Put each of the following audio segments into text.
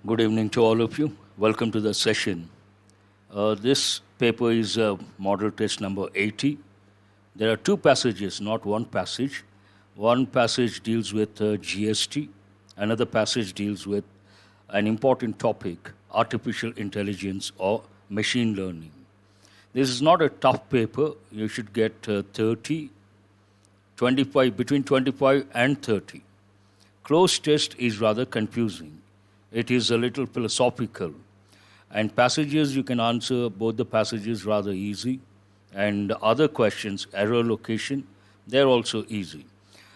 Good evening to all of you. Welcome to the session. This paper is model test number 80. There are two passages, not one passage. One passage deals with GST. Another passage deals with an important topic, artificial intelligence or machine learning. This is not a tough paper. You should get 30, 25, between 25 and 30. Closed test is rather confusing. It is a little philosophical. And passages, you can answer both the passages rather easy. And other questions, error location, they're also easy.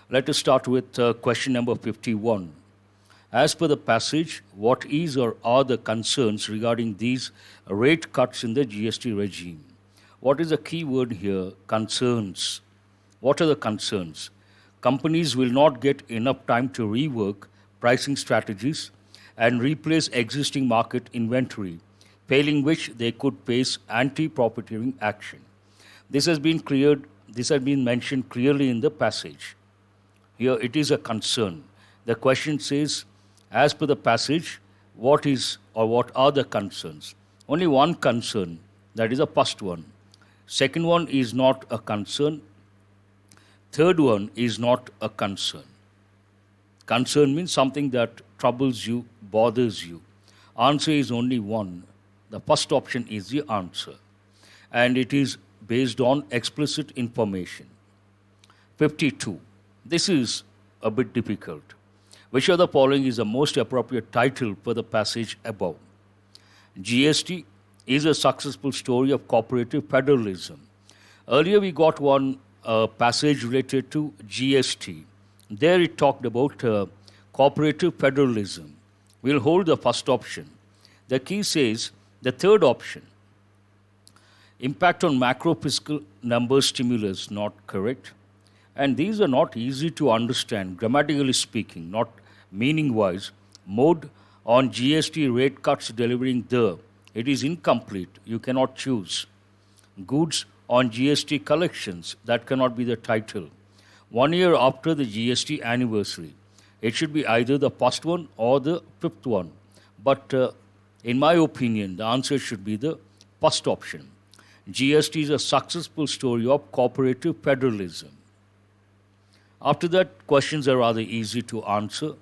Let us start with question number 51. As per the passage, what is or are the concerns regarding these rate cuts in the GST regime? What is the key word here? Concerns. What are the concerns? Companies will not get enough time to rework pricing strategies and replace existing market inventory, failing which they could face anti-profiteering action. This has been mentioned clearly in the passage. Here it is a concern. The question says, as per the passage, what is or what are the concerns? Only one concern, that is the first one. Second one is not a concern. Third one is not a concern. Concern means something that troubles you, bothers you. Answer is only one. The first option is the answer. And it is based on explicit information. 52. This is a bit difficult. Which of the following is the most appropriate title for the passage above? GST is a successful story of cooperative federalism. Earlier we got one passage related to GST. There it talked about cooperative federalism. We'll hold the first option. The key says the third option. Impact on macro fiscal numbers stimulus, not correct. And these are not easy to understand, grammatically speaking, not meaning-wise. Mode on GST rate cuts delivering the. It is incomplete. You cannot choose. Goods on GST collections, that cannot be the title. 1 year after the GST anniversary. It should be either the first one or the fifth one. But in my opinion, the answer should be the first option. GST is a successful story of cooperative federalism. After that, questions are rather easy to answer.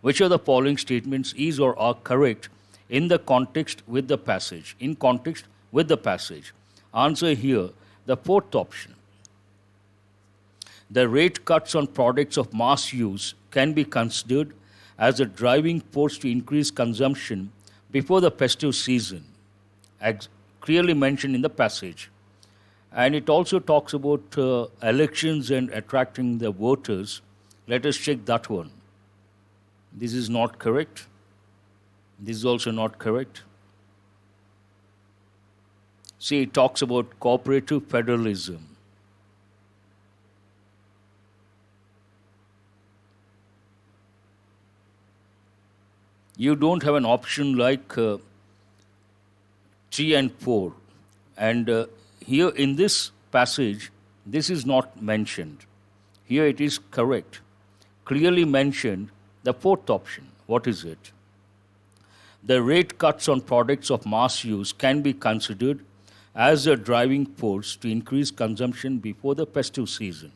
Which of the following statements is or are correct in the context with the passage? In context with the passage. Answer here, the fourth option. The rate cuts on products of mass use can be considered as a driving force to increase consumption before the festive season, as clearly mentioned in the passage. And it also talks about elections and attracting the voters. Let us check that one. This is not correct. This is also not correct. See, it talks about cooperative federalism. You don't have an option like 3 and 4. And here in this passage, this is not mentioned. Here it is correct. Clearly mentioned the fourth option. What is it? The rate cuts on products of mass use can be considered as a driving force to increase consumption before the festive season.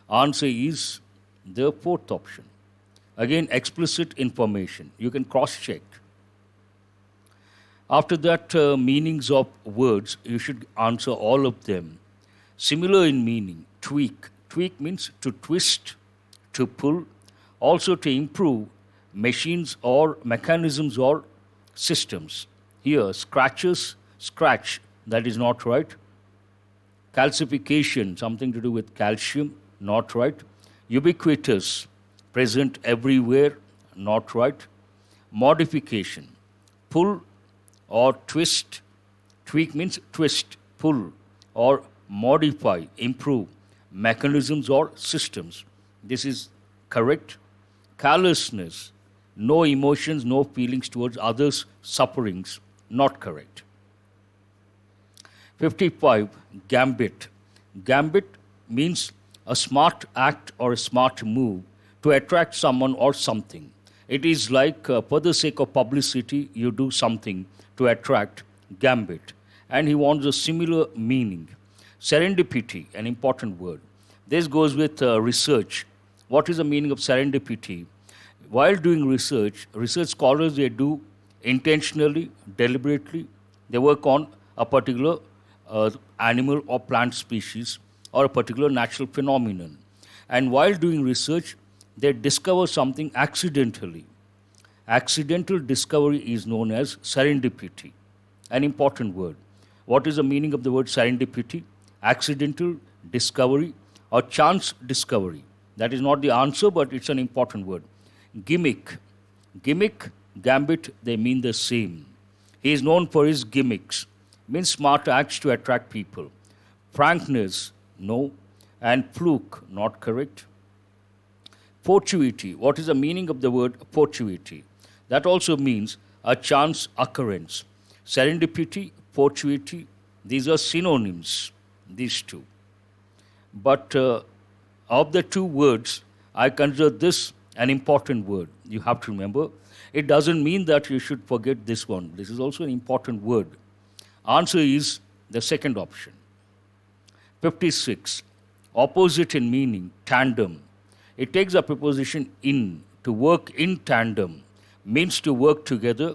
Answer is the fourth option. Again, explicit information. You can cross-check. After that, meanings of words, you should answer all of them. Similar in meaning, tweak. Tweak means to twist, to pull, also to improve machines or mechanisms or systems. Here, scratches, scratch, that is not right. Calcification, something to do with calcium, not right. Ubiquitous, present everywhere, not right. Modification, pull or twist. Tweak means twist, pull, or modify, improve mechanisms or systems. This is correct. Callousness, no emotions, no feelings towards others' sufferings, not correct. 55, gambit. Gambit means a smart act or a smart move to attract someone or something. It is like, for the sake of publicity, you do something to attract gambit. And he wants a similar meaning. Serendipity, an important word. This goes with research. What is the meaning of serendipity? While doing research scholars, they do intentionally, deliberately, they work on a particular animal or plant species or a particular natural phenomenon. And while doing research, they discover something accidentally. Accidental discovery is known as serendipity, an important word. What is the meaning of the word serendipity? Accidental discovery or chance discovery. That is not the answer, but it's an important word. Gimmick. Gimmick, gambit, they mean the same. He is known for his gimmicks, means smart acts to attract people. Frankness, no. And fluke, not correct. Fortuity. What is the meaning of the word fortuity? That also means a chance occurrence. Serendipity, fortuity, these are synonyms, these two. But of the two words, I consider this an important word. You have to remember. It doesn't mean that you should forget this one. This is also an important word. Answer is the second option. 56. Opposite in meaning, tandem. It takes a preposition in, to work in tandem, means to work together,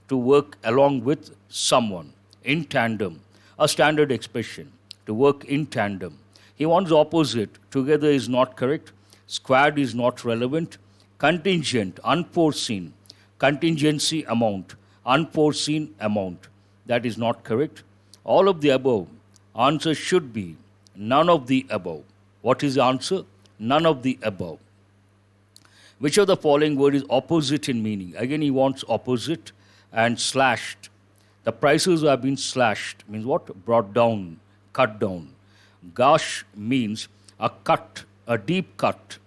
to work along with someone, in tandem. A standard expression, to work in tandem. He wants opposite. Together is not correct. Squared is not relevant. Contingent, unforeseen. Contingency amount, unforeseen amount. That is not correct. All of the above. Answer should be none of the above. What is the answer? None of the above. Which of the following word is opposite in meaning? Again, he wants opposite and slashed. The prices have been slashed. Means what? Brought down, cut down. Gash means a cut, a deep cut.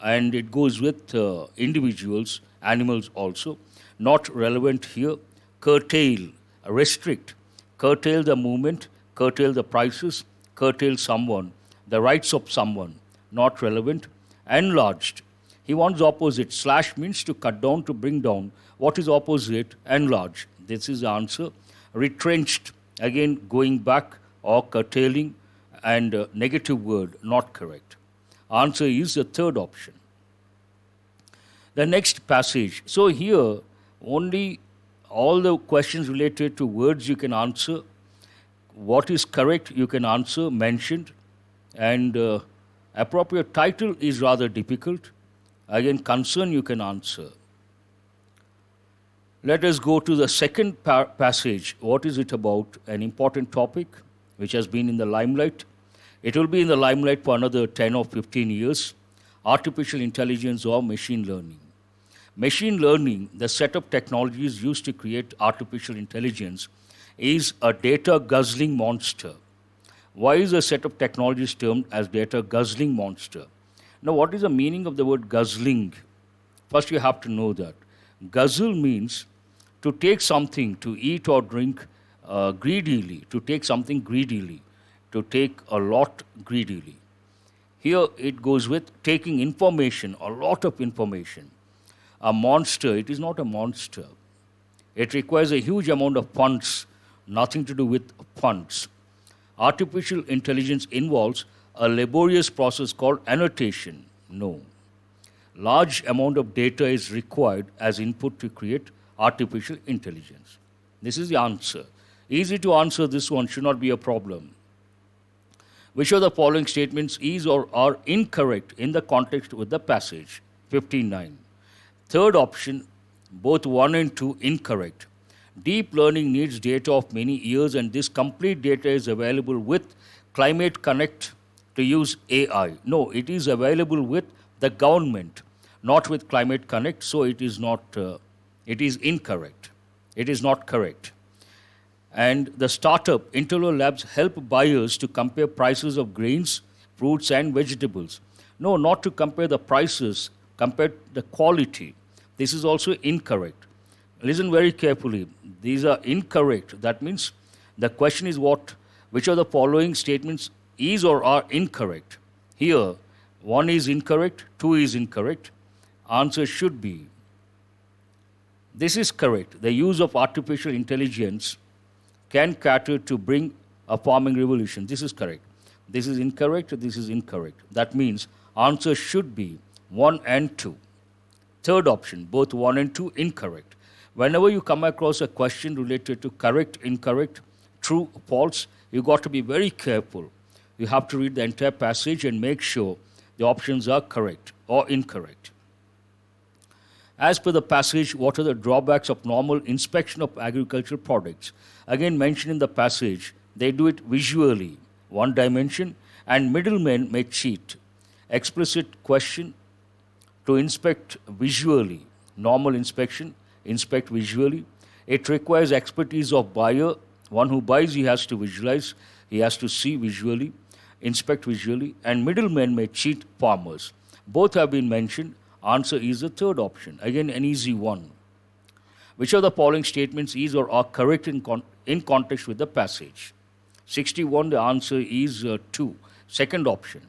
And it goes with individuals, animals also. Not relevant here. Curtail, restrict. Curtail the movement, curtail the prices, curtail someone, the rights of someone. Not relevant. Enlarged. He wants opposite. Slash means to cut down, to bring down. What is opposite? Enlarge. This is the answer. Retrenched. Again, going back or curtailing, and negative word, not correct. Answer is the third option. The next passage. So here, only all the questions related to words you can answer. What is correct you can answer, mentioned. And appropriate title is rather difficult. Again, concern you can answer. Let us go to the second passage. What is it about? An important topic which has been in the limelight. It will be in the limelight for another 10 or 15 years. Artificial intelligence or machine learning. Machine learning, the set of technologies used to create artificial intelligence, is a data guzzling monster. Why is a set of technologies termed as data guzzling monster? Now, what is the meaning of the word guzzling? First, you have to know that. Guzzle means to take something, to eat or drink greedily, to take something greedily, to take a lot greedily. Here it goes with taking information, a lot of information. A monster, it is not a monster. It requires a huge amount of funds, nothing to do with funds. Artificial intelligence involves a laborious process called annotation. No. Large amount of data is required as input to create artificial intelligence. This is the answer. Easy to answer this one, should not be a problem. Which of the following statements is or are incorrect in the context with the passage? 59. Third option, both 1 and 2 incorrect. Deep learning needs data of many years, and this complete data is available with Climate Connect to use AI. No, it is available with the government, not with Climate Connect, so it is not. It is incorrect. It is not correct. And the startup Interlo Labs help buyers to compare prices of grains, fruits, and vegetables. No, not to compare the prices, compare the quality. This is also incorrect. Listen very carefully. These are incorrect. That means the question is what? Which of the following statements is or are incorrect? Here, 1 is incorrect, 2 is incorrect. Answer should be This is correct. The use of artificial intelligence can cater to bring a farming revolution. This is correct. This is incorrect. This is incorrect. That means answer should be 1 and 2. Third option, both 1 and 2 incorrect. Whenever you come across a question related to correct, incorrect, true, false, you got to be very careful. You have to read the entire passage and make sure the options are correct or incorrect. As per the passage, what are the drawbacks of normal inspection of agricultural products? Again, mentioned in the passage, they do it visually, one dimension, and middlemen may cheat. Explicit question to inspect visually, normal inspection, inspect visually. It requires expertise of buyer. One who buys, he has to visualize, he has to see visually, inspect visually, and middlemen may cheat farmers. Both have been mentioned. Answer is the third option. Again, an easy one. Which of the following statements is or are correct in context with the passage? 61, the answer is 2. Second option.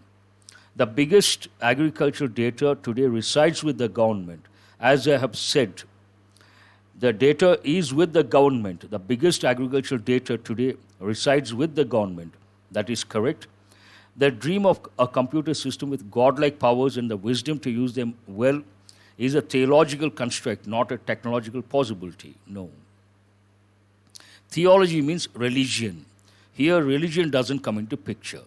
The biggest agricultural data today resides with the government. As I have said, the data is with the government. The biggest agricultural data today resides with the government. That is correct. The dream of a computer system with godlike powers and the wisdom to use them well is a theological construct, not a technological possibility. No. Theology means religion. Here, religion doesn't come into picture.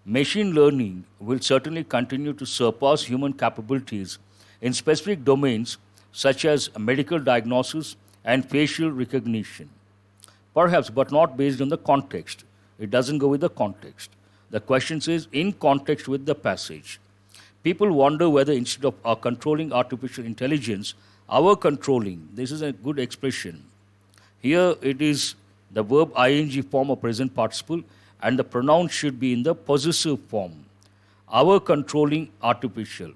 Machine learning will certainly continue to surpass human capabilities in specific domains such as medical diagnosis and facial recognition. Perhaps, but not based on the context. It doesn't go with the context. The question says, in context with the passage. People wonder whether instead of our controlling artificial intelligence, our controlling, this is a good expression. Here it is the verb ing form of present participle, and the pronoun should be in the possessive form. Our controlling artificial.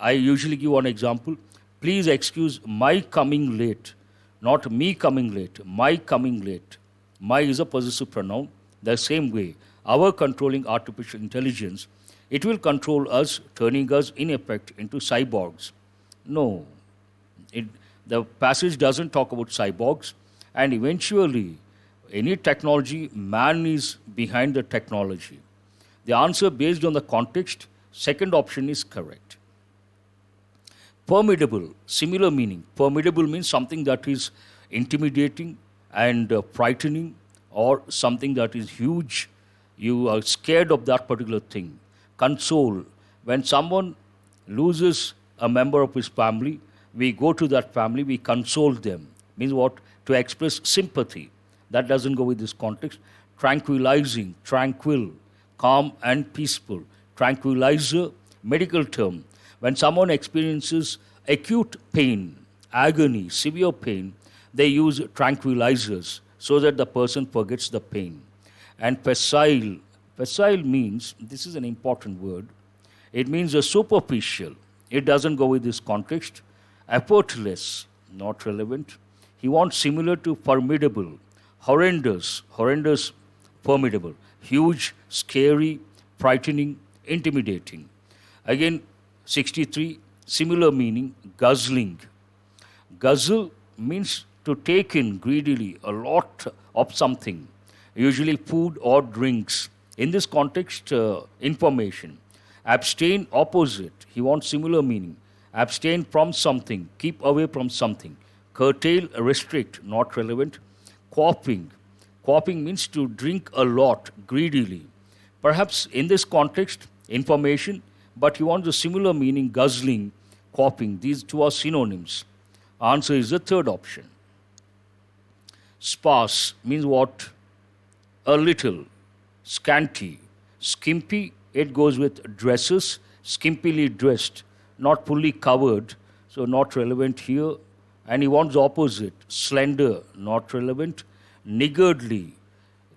I usually give one example. Please excuse my coming late, not me coming late, my coming late. My is a possessive pronoun. The same way, our controlling artificial intelligence, it will control us, turning us in effect into cyborgs. No, the passage doesn't talk about cyborgs, and eventually, any technology, man is behind the technology. The answer based on the context, second option is correct. Formidable, similar meaning. Formidable means something that is intimidating and frightening, or something that is huge. You are scared of that particular thing. Console, when someone loses a member of his family, we go to that family, we console them. Means what? To express sympathy. That doesn't go with this context. Tranquilizing, tranquil, calm and peaceful. Tranquilizer, medical term. When someone experiences acute pain, agony, severe pain, they use tranquilizers so that the person forgets the pain. And facile, facile means, this is an important word, it means a superficial. It doesn't go with this context. Effortless, not relevant. He wants similar to formidable. Horrendous, horrendous, formidable. Huge, scary, frightening, intimidating. Again, 63, similar meaning, guzzling. Guzzle means to take in greedily a lot of something, usually food or drinks. In this context, information. Abstain, opposite. He wants similar meaning. Abstain from something, keep away from something. Curtail, restrict, not relevant. Quaffing. Quaffing means to drink a lot, greedily. Perhaps in this context, information, but he wants a similar meaning, guzzling, quaffing. These two are synonyms. Answer is the third option. Sparse means what? A little. Scanty. Skimpy, it goes with dresses, skimpily dressed, not fully covered, so not relevant here. And he wants the opposite, slender, not relevant. Niggardly,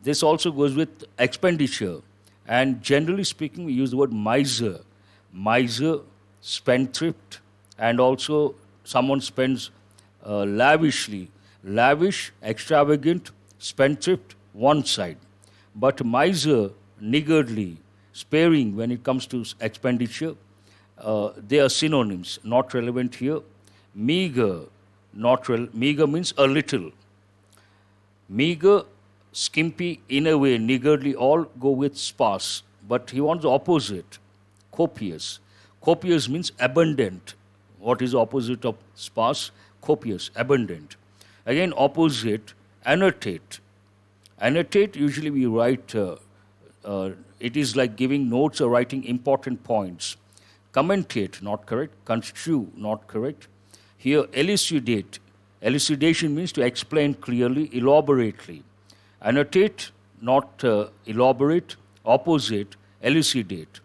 this also goes with expenditure. And generally speaking, we use the word miser. Miser, spendthrift, and also someone spends lavishly. Lavish, extravagant, spendthrift, one side. But miser, niggardly, sparing when it comes to expenditure, they are synonyms, not relevant here. Meager, not meager means a little. Meager, skimpy, in a way, niggardly, all go with sparse. But he wants the opposite, copious. Copious means abundant. What is the opposite of sparse? Copious, abundant. Again, opposite, annotate. Annotate, usually we write, it is like giving notes or writing important points. Commentate, not correct. Construe, not correct. Here, elucidate. Elucidation means to explain clearly, elaborately. Annotate, not elaborate. Opposite, elucidate.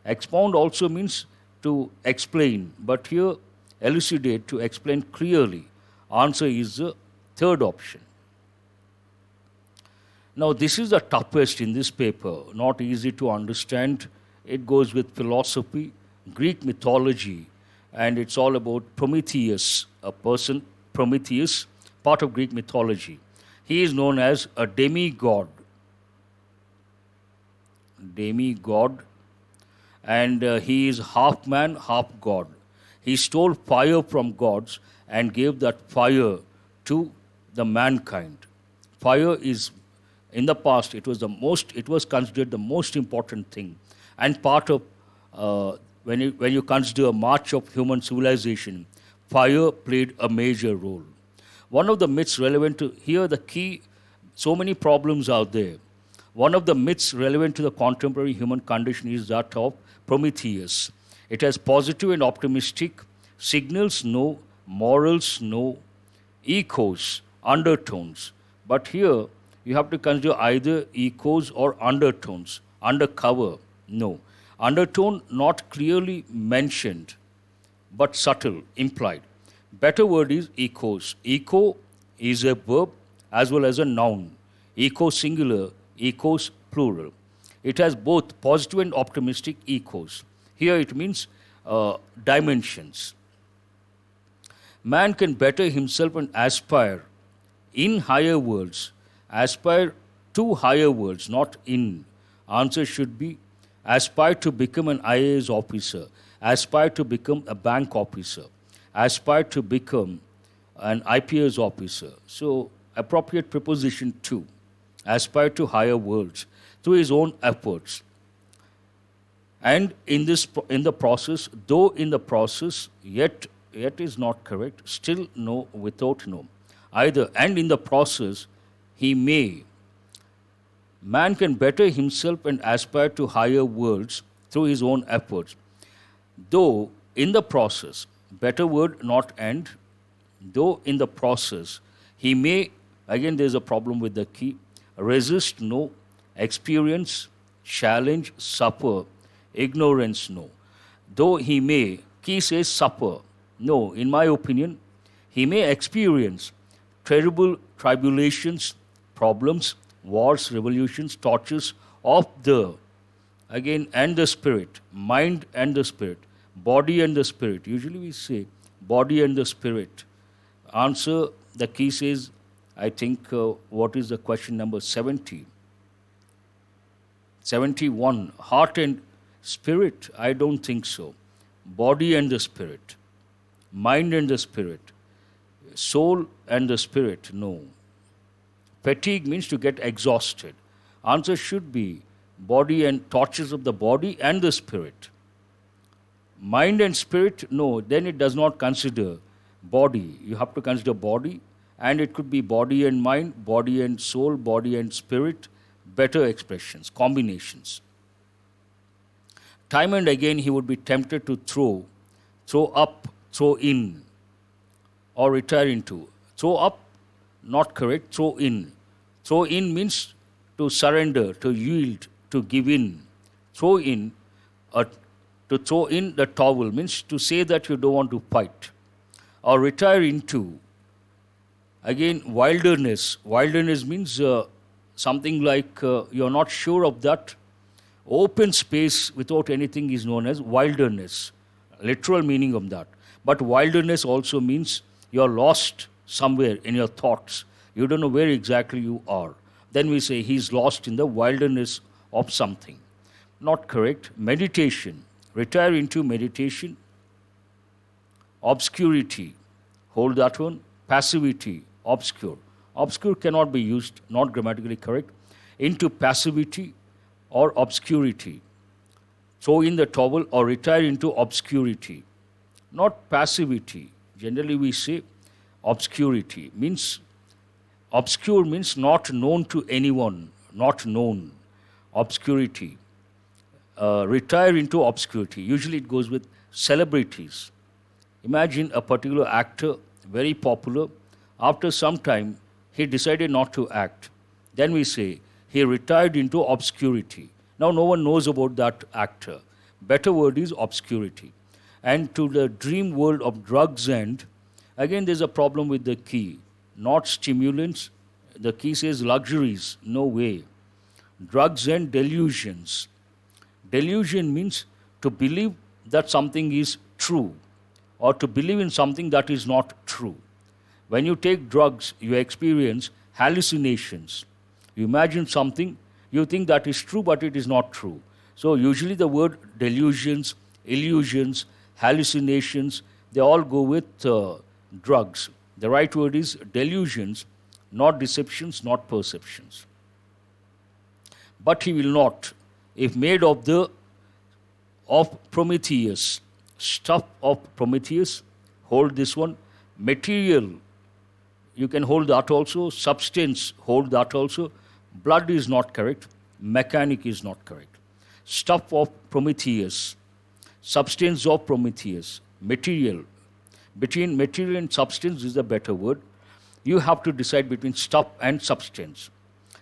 Expound also means to explain, but here, elucidate, to explain clearly. Answer is the third option. Now, this is the toughest in this paper, not easy to understand. It goes with philosophy, Greek mythology, and it's all about Prometheus, a person, Prometheus, part of Greek mythology. He is known as a demigod. Demigod, and he is half man, half god. He stole fire from gods and gave that fire to the mankind. Fire is, in the past, it was considered the most important thing, and part of when you consider a march of human civilization, fire played a major role. One of the myths relevant to here, the key, so many problems out there. One of the myths relevant to the contemporary human condition is that of Prometheus. It has positive and optimistic signals, no, morals, no, echoes, undertones. But here, you have to consider either echoes or undertones. Undercover, no. Undertone, not clearly mentioned, but subtle, implied. Better word is echoes. Echo is a verb as well as a noun. Echo singular, echoes plural. It has both positive and optimistic echoes. Here it means dimensions. Man can better himself and aspire in higher worlds. Aspire to higher worlds, not in. Answer should be aspire to become an IAS officer, aspire to become a bank officer, aspire to become an IPS officer. So, appropriate preposition to, aspire to higher worlds through his own efforts. And in the process, though in the process, yet is not correct, still no, without no. Either, and in the process, he may. Man can better himself and aspire to higher worlds through his own efforts. Though in the process, better word, not and, though in the process, he may, again there's a problem with the key, resist, no, experience, challenge, suffer, ignorance, no. Though he may, key says suffer, no, in my opinion, he may experience terrible tribulations, problems, wars, revolutions, tortures of the, again, and the spirit, mind and the spirit, body and the spirit. Usually we say body and the spirit. Answer, the key says, I think, what is the question number 70? 71. Heart and spirit? I don't think so. Body and the spirit. Mind and the spirit. Soul and the spirit? No. Fatigue means to get exhausted. Answer should be body and tortures of the body and the spirit. Mind and spirit? No, then it does not consider body. You have to consider body, and it could be body and mind, body and soul, body and spirit, better expressions, combinations. Time and again he would be tempted to throw up, throw in, or retire into. Throw up, not correct, throw in. Throw in means to surrender, to yield, to give in. Throw in, to throw in the towel means to say that you don't want to fight. Or retire into. Again, wilderness. Wilderness means something like you're not sure of that. Open space without anything is known as wilderness. Literal meaning of that. But wilderness also means you're lost somewhere in your thoughts. You don't know where exactly you are. Then we say he's lost in the wilderness of something. Not correct. Meditation. Retire into meditation. Obscurity. Hold that one. passivity, obscure. Obscure cannot be used, not grammatically correct. Into passivity or obscurity. Throw in the towel or retire into obscurity. Not passivity. Generally we say obscurity. Obscure means not known to anyone, not known. Obscurity. Retire into obscurity. Usually it goes with celebrities. Imagine a particular actor, very popular. After some time, he decided not to act. Then we say he retired into obscurity. Now no one knows about that actor. Better word is obscurity. And to the dream world of drugs and, again there's a problem with the key. Not stimulants. The key says luxuries. No way. Drugs and delusions. Delusion means to believe that something is true or to believe in something that is not true. When you take drugs, you experience hallucinations. You imagine something, you think that is true, but it is not true. So usually the word delusions, illusions, hallucinations, they all go with drugs. The right word is delusions, not deceptions, not perceptions. But he will not, if made of Prometheus, stuff of Prometheus, hold this one, material, you can hold that also, substance, hold that also, blood is not correct, mechanic is not correct. Stuff of Prometheus, substance of Prometheus, material. Between material and substance is a better word. You have to decide between stuff and substance.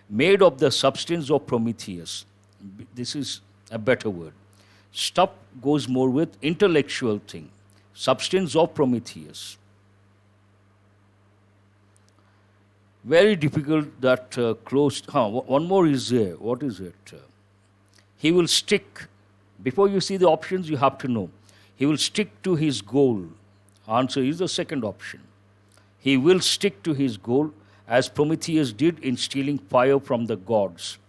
Made of the substance of Prometheus. This is a better word. Stuff goes more with intellectual thing. Substance of Prometheus. Very difficult that closed. One more is there. What is it? He will stick. Before you see the options, you have to know. He will stick to his goal. Answer is the second option. He will stick to his goal as Prometheus did in stealing fire from the gods.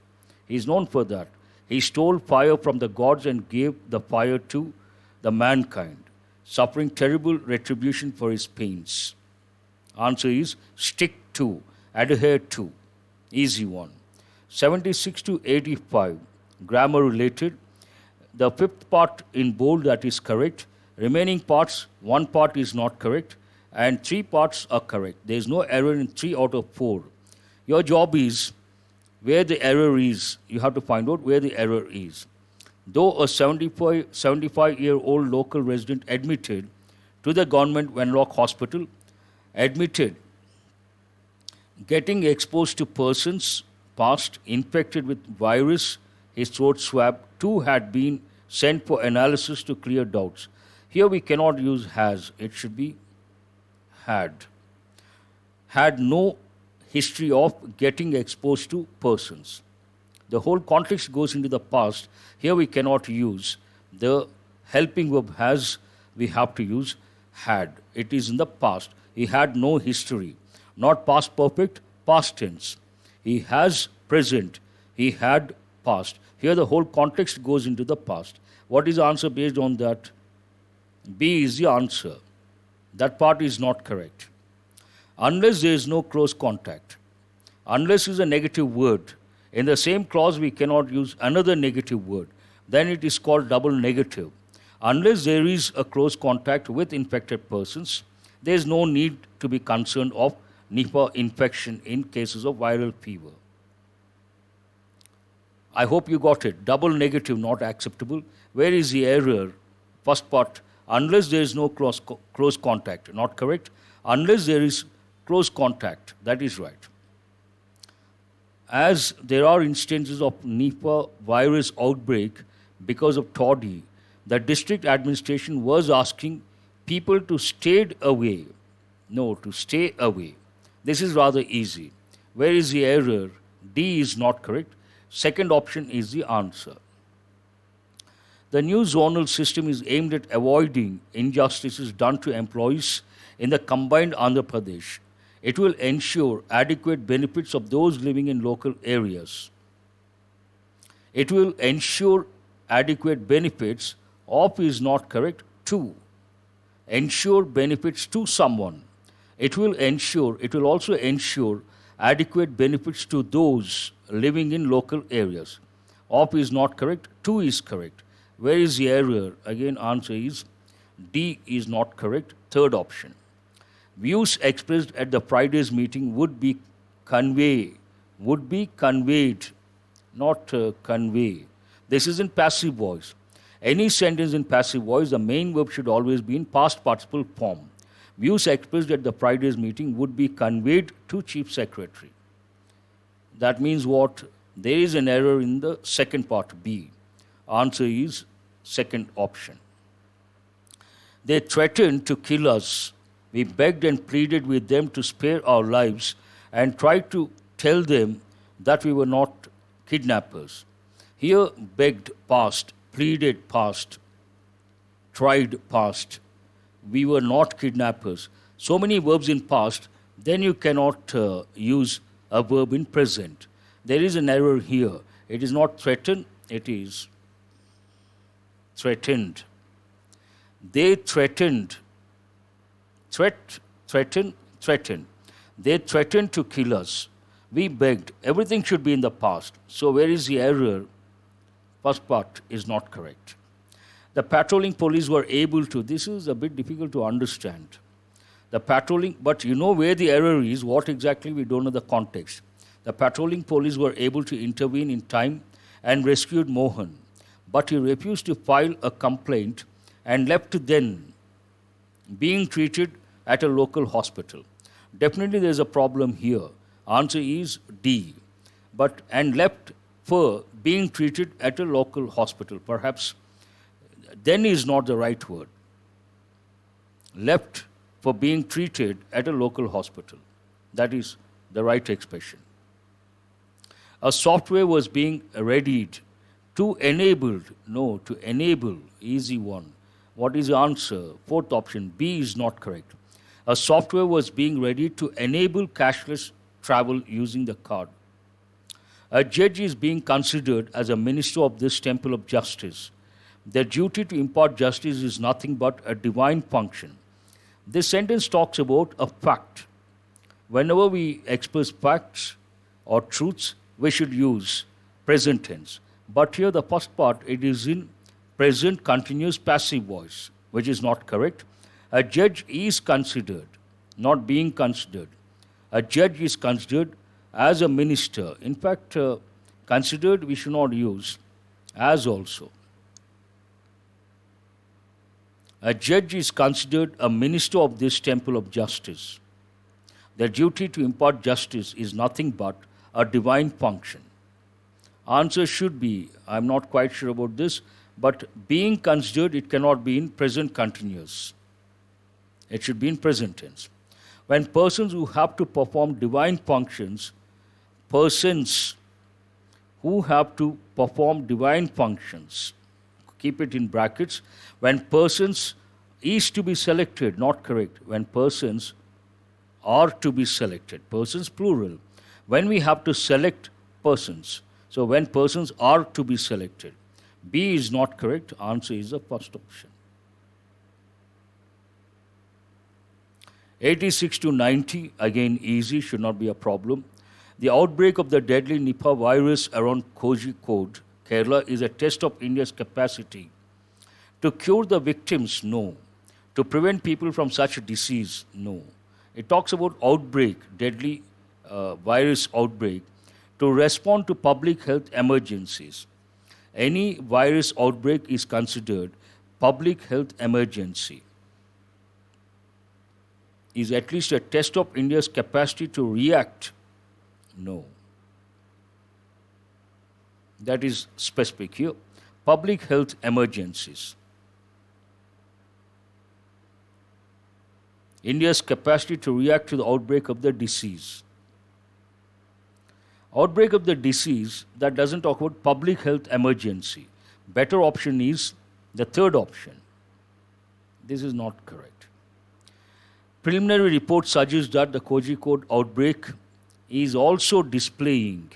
He is known for that. He stole fire from the gods and gave the fire to the mankind, suffering terrible retribution for his pains. Answer is stick to, adhere to. Easy one. 76 to 85, grammar related. The fifth part in bold, that is correct. Remaining parts, one part is not correct and three parts are correct. There is no error in 3 out of 4. Your job is where the error is. You have to find out where the error is. Though a 75-year-old local resident admitted to the government Venlock Hospital, admitted getting exposed to persons past infected with virus, his throat swab, 2 had been sent for analysis to clear doubts. Here we cannot use has, it should be had. Had no history of getting exposed to persons. The whole context goes into the past. Here we cannot use the helping verb has, we have to use had. It is in the past. He had no history. Not past perfect, past tense. He has present. He had past. Here the whole context goes into the past. What is the answer based on that? B is the answer. That part is not correct. Unless there is no close contact. Unless is a negative word. In the same clause, we cannot use another negative word. Then it is called double negative. Unless there is a close contact with infected persons, there is no need to be concerned of Nipah infection in cases of viral fever. I hope you got it. Double negative, not acceptable. Where is the error? First part, unless there is no close contact, not correct. Unless there is close contact, that is right. As there are instances of Nipah virus outbreak because of toddy, the district administration was asking people to stay away. No, to stay away. This is rather easy. Where is the error? D is not correct. Second option is the answer. The new zonal system is aimed at avoiding injustices done to employees in the combined Andhra Pradesh. It will ensure adequate benefits of those living in local areas. It will ensure adequate benefits of is not correct, to. Ensure benefits to someone. It will also ensure adequate benefits to those living in local areas. Op is not correct, 2 is correct. Where is the error? Again, answer is D is not correct, third option. Views expressed at the Friday's meeting would be conveyed, not convey. This is in passive voice. Any sentence in passive voice, the main verb should always be in past participle form. Views expressed at the Friday's meeting would be conveyed to Chief Secretary. That means what? There is an error in the second part, B. Answer is second option. They threatened to kill us. We begged and pleaded with them to spare our lives and tried to tell them that we were not kidnappers. Here, begged past, pleaded past, tried past. We were not kidnappers. So many verbs in past, then you cannot use a verb in present. There is an error here. It is not threatened, it is threatened. They threatened. Threatened. They threatened to kill us. We begged. Everything should be in the past. So where is the error? First part is not correct. The patrolling police were able to, this is a bit difficult to understand. The patrolling, but you know where the error is, what exactly we don't know the context. The patrolling police were able to intervene in time and rescued Mohan, but he refused to file a complaint and left then being treated at a local hospital. Definitely there is a problem here. Answer is D. And left for being treated at a local hospital. Perhaps then is not the right word. Left for being treated at a local hospital. That is the right expression. A software was being readied to enable, easy one. What is the answer? Fourth option, B is not correct. A software was being readied to enable cashless travel using the card. A judge is being considered as a minister of this temple of justice. Their duty to impart justice is nothing but a divine function. This sentence talks about a fact. Whenever we express facts or truths, we should use present tense. But here the first part, it is in present continuous passive voice, which is not correct. A judge is considered, not being considered. A judge is considered as a minister. In fact, considered we should not use as also. A judge is considered a minister of this temple of justice. Their duty to impart justice is nothing but a divine function. Answer should be, I'm not quite sure about this, but being considered, it cannot be in present continuous. It should be in present tense. When persons who have to perform divine functions, keep it in brackets, when persons is to be selected, not correct, when persons are to be selected, persons plural, when we have to select persons, so when persons are to be selected, B is not correct, answer is the first option. 86 to 90, again easy, should not be a problem. The outbreak of the deadly Nipah virus around Kozhikode, Kerala, is a test of India's capacity to cure the victims, no. To prevent people from such a disease, no. It talks about outbreak, deadly virus outbreak, to respond to public health emergencies. Any virus outbreak is considered public health emergency. Is at least a test of India's capacity to react? No. That is specific here. Public health emergencies. India's capacity to react to the outbreak of the disease. Outbreak of the disease, that doesn't talk about public health emergency. Better option is the third option. This is not correct. Preliminary report suggests that the Kozhikode outbreak is also displaying,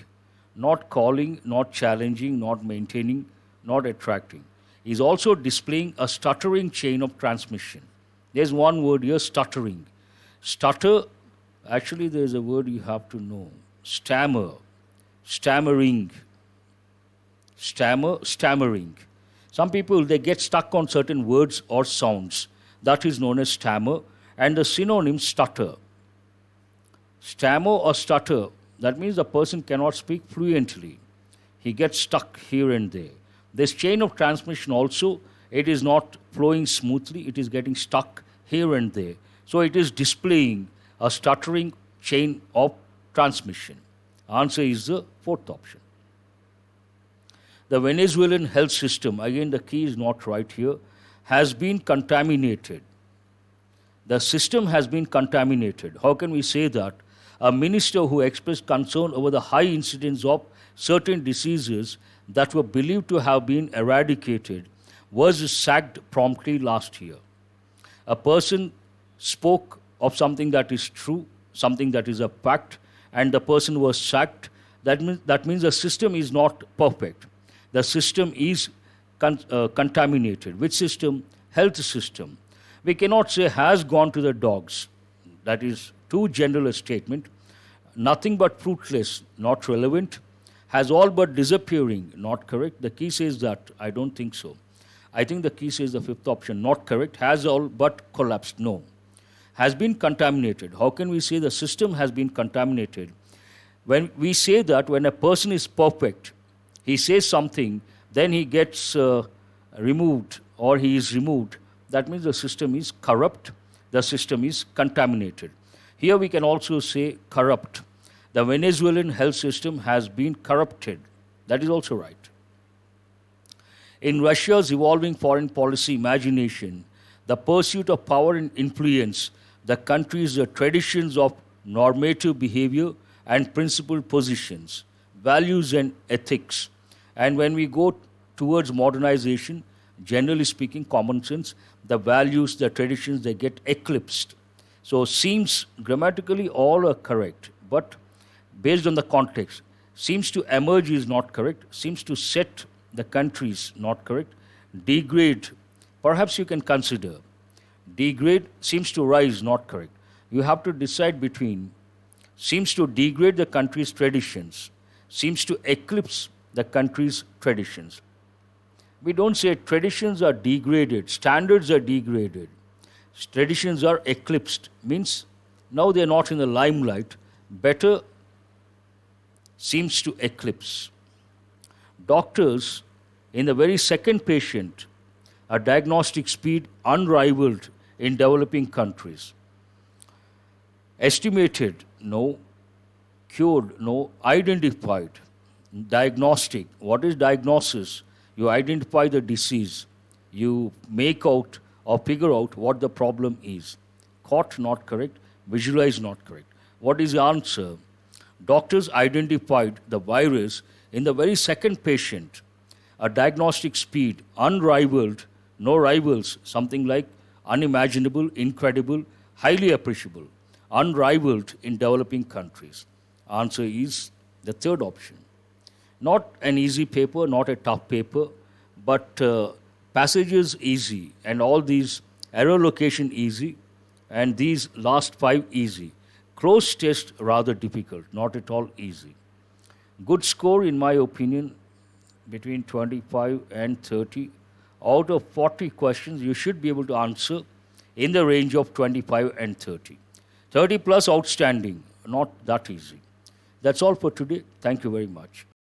not calling, not challenging, not maintaining, not attracting, is also displaying a stuttering chain of transmission. There's one word here, stuttering. Stutter, actually there is a word you have to know. Stammer, stammering, stammering. Some people, they get stuck on certain words or sounds. That is known as stammer. And the synonym stutter. Stammer or stutter, that means the person cannot speak fluently. He gets stuck here and there. This chain of transmission also, it is not flowing smoothly, it is getting stuck here and there. So it is displaying a stuttering chain of transmission. Answer is the fourth option. The Venezuelan health system, again the key is not right here, has been contaminated. The system has been contaminated. How can we say that? A minister who expressed concern over the high incidence of certain diseases that were believed to have been eradicated was sacked promptly last year. A person spoke of something that is true, something that is a fact, and the person was sacked. That means the system is not perfect. The system is contaminated. Which system? Health system. We cannot say has gone to the dogs. That is too general a statement. Nothing but fruitless, not relevant. Has all but disappearing, not correct. The key says that. I don't think so. I think the key says the fifth option, not correct. Has all but collapsed, no. Has been contaminated. How can we say the system has been contaminated? When we say that when a person is perfect, he says something, then he gets removed or he is removed. That means the system is corrupt, the system is contaminated. Here we can also say corrupt. The Venezuelan health system has been corrupted. That is also right. In Russia's evolving foreign policy imagination, the pursuit of power and influence the country's traditions of normative behavior and principled positions, values and ethics. And when we go towards modernization, generally speaking, common sense, the values, the traditions, they get eclipsed. So seems grammatically all are correct, but based on the context, seems to emerge is not correct, seems to set the country is not correct, degrade, perhaps you can consider. Degrade seems to rise, not correct. You have to decide between seems to degrade the country's traditions, seems to eclipse the country's traditions. We don't say traditions are degraded, standards are degraded. Traditions are eclipsed, means now they are not in the limelight. Better seems to eclipse. Doctors, in the very second patient, a diagnostic speed unrivaled in developing countries. Estimated, no. Cured, no. Identified, diagnostic. What is diagnosis? You identify the disease. You make out or figure out what the problem is. Caught, not correct. Visualize, not correct. What is the answer? Doctors identified the virus in the very second patient. A diagnostic speed unrivaled, no rivals, something like unimaginable, incredible, highly appreciable, unrivaled in developing countries. Answer is the third option. Not an easy paper, not a tough paper, but passages easy, and all these error location easy, and these last 5 easy. Close test rather difficult, not at all easy. Good score, in my opinion, between 25 and 30. Out of 40 questions, you should be able to answer in the range of 25 and 30. 30 plus outstanding, not that easy. That's all for today. Thank you very much.